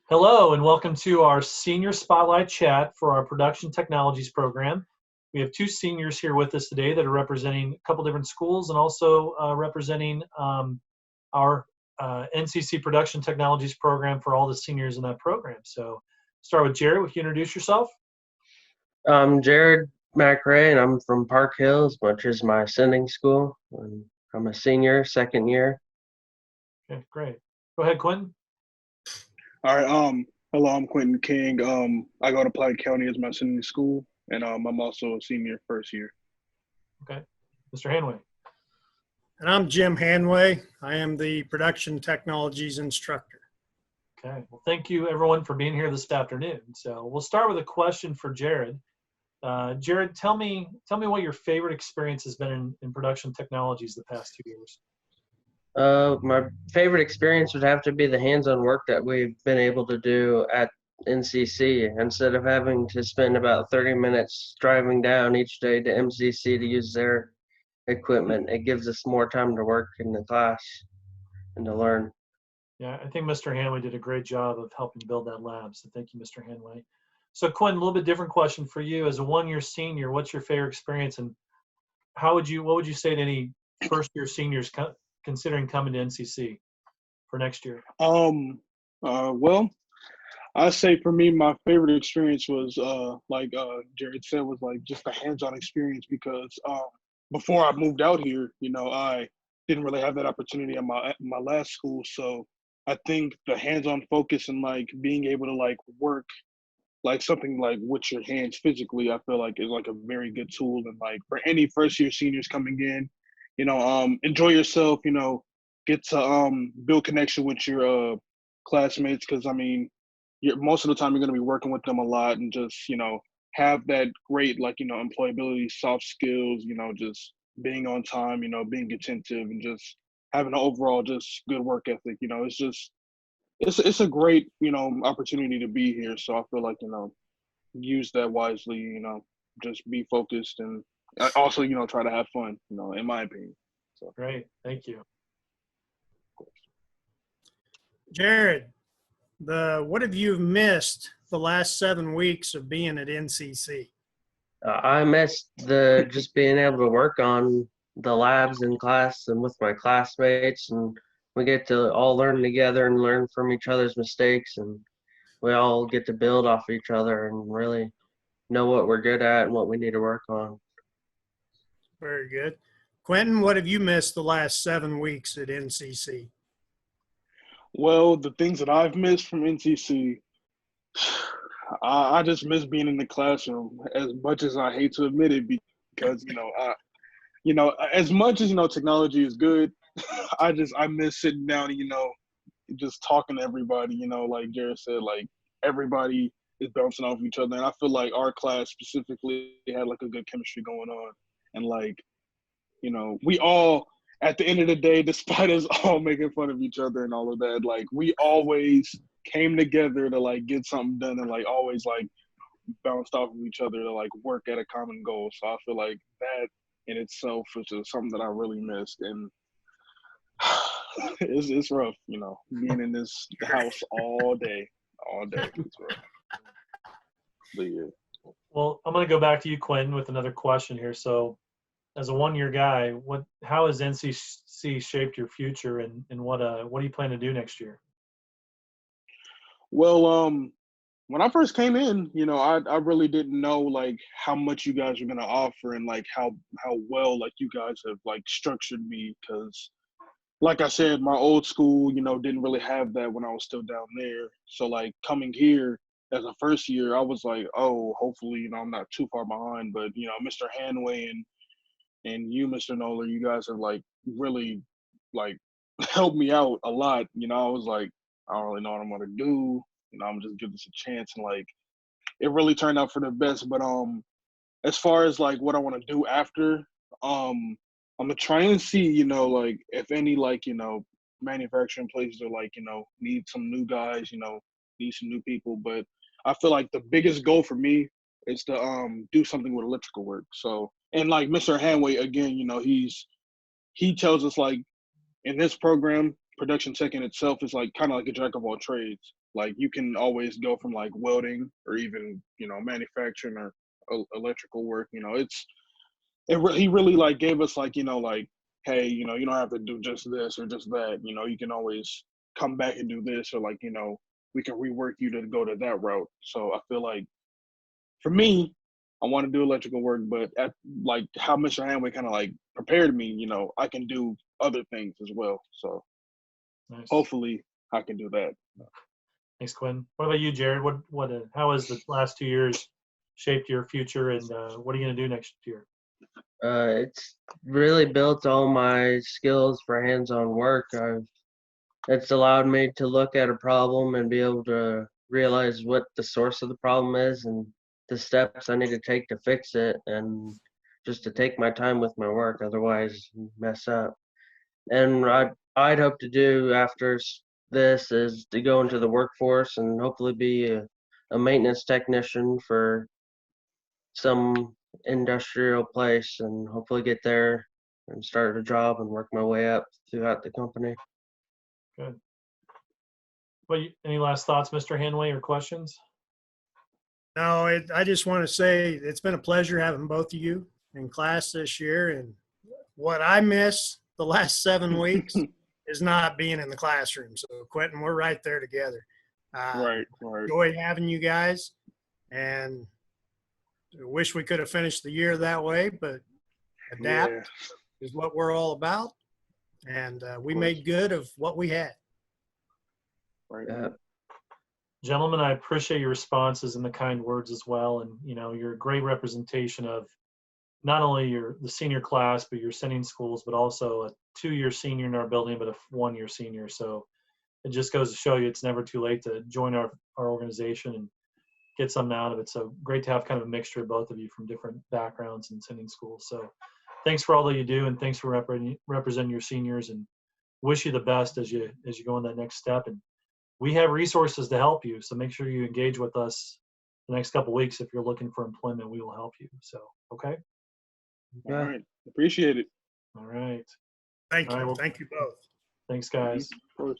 Hello, and welcome to our Senior Spotlight Chat for our Production Technologies program. We have two seniors here with us today that are representing a couple different schools and also representing our NCC Production Technologies program for all the seniors in that program. So, start with Jared. Would you introduce yourself? I'm Jared McRae, and I'm from Park Hills, which is my sending school. And I'm a senior, second year. Okay, great. Go ahead, Quentin. All right. Hello, I'm Quentin King. I go to Platte County as my senior school, and I'm also a senior first year. Okay, Mr. Hanway. And I'm Jim Hanway. I am the Production Technologies instructor. Okay, well, thank you everyone for being here this afternoon. So we'll start with a question for Jared. Jared, tell me what your favorite experience has been in production technologies the past 2 years. My favorite experience would have to be the hands-on work that we've been able to do at NCC. Instead of having to spend about 30 minutes driving down each day to MCC to use their equipment, it gives us more time to work in the class and to learn. Yeah, I think Mr. Hanway did a great job of helping build that lab. So thank you, Mr. Hanway. So Quentin, a little bit different question for you. As a one-year senior, what's your favorite experience, and what would you say to any first-year seniors considering coming to NCC for next year? Well, I say for me, my favorite experience was like Jared said, was like just a hands-on experience because before I moved out here, I didn't really have that opportunity at my last school. So I think the hands-on focus and like being able to like work like something like with your hands physically, I feel like is like a very good tool. And like for any first year seniors coming in, enjoy yourself, get to build connection with your classmates. Cause I mean, most of the time you're going to be working with them a lot and just, have that great, like, employability, soft skills, just being on time, being attentive and just having an overall just good work ethic. It's just, it's a great opportunity to be here, so I feel like use that wisely, just be focused and also try to have fun, in my opinion. So Great, thank you. Jared, what have you missed the last 7 weeks of being at NCC? I missed just being able to work on the labs in class and with my classmates, and we get to all learn together and learn from each other's mistakes, and we all get to build off each other and really know what we're good at and what we need to work on. Very good. Quentin, what have you missed the last 7 weeks at NCC? well, the things that I've missed from NCC, I just miss being in the classroom as much as I hate to admit it because as much as technology is good, I miss sitting down and just talking to everybody, like Jared said, like everybody is bouncing off each other. And I feel like our class specifically had like a good chemistry going on. And like, we all, at the end of the day, despite us all making fun of each other and all of that, like we always came together to like get something done and like always like bounced off of each other to like work at a common goal. So I feel like that in itself is just something that I really missed. And it's rough, being in this house all day. It's rough. But yeah. Well, I'm going to go back to you, Quentin, with another question here. So, as a one-year guy, how has NCC shaped your future, and what do you plan to do next year? Well, when I first came in, I really didn't know like how much you guys were gonna offer and like how well like you guys have like structured me because like I said, my old school, didn't really have that when I was still down there. So like coming here as a first year, I was like, oh, hopefully, I'm not too far behind. But Mr. Hanway and you, Mr. Noller, you guys have like really like helped me out a lot. I was like, I don't really know what I'm gonna do. I'm just give this a chance, and like it really turned out for the best. But as far as like what I want to do after, I'm gonna try and see, like if any like manufacturing places are like need some new guys, need some new people. But I feel like the biggest goal for me is to do something with electrical work. So and like Mr. Hanway again, he tells us like in this program production tech in itself is like kind of like a jack of all trades. Like you can always go from like welding or even manufacturing or electrical work. He really like gave us like like, hey, you don't have to do just this or just that. You can always come back and do this, or like we can rework you to go to that route. So I feel like for me, I want to do electrical work, but at like how Mr. Hanway kind of like prepared me, I can do other things as well. So Nice. hopefully I can do that. Thanks, Quinn. What about you, Jared? How has the last 2 years shaped your future, and what are you going to do next year? It's really built all my skills for hands-on work. It's allowed me to look at a problem and be able to realize what the source of the problem is and the steps I need to take to fix it, and just to take my time with my work, otherwise mess up. And I'd hope to do after this is to go into the workforce and hopefully be a maintenance technician for some industrial place, and hopefully get there and start a job and work my way up throughout the company. Good. Any last thoughts, Mr. Hanway, or questions? No, I just want to say it's been a pleasure having both of you in class this year. And what I miss the last 7 weeks is not being in the classroom. So, Quentin, we're right there together. Right. Enjoy having you guys, and I wish we could have finished the year that way, but adapt is what we're all about. And we made good of what we had. Right. Gentlemen, I appreciate your responses and the kind words as well. And, you're a great representation of not only the senior class, but your sending schools, but also a 2-year senior in our building, but a 1-year senior. So it just goes to show you it's never too late to join our organization and get something out of it. So great to have kind of a mixture of both of you from different backgrounds and sending schools. So thanks for all that you do, and thanks for representing your seniors, and wish you the best as you go on that next step. And we have resources to help you, so make sure you engage with us the next couple of weeks. If you're looking for employment, we will help you. So, okay. All right. Appreciate it. All right. Thank All you. right, well, Thank you both. Thanks, guys. Of course.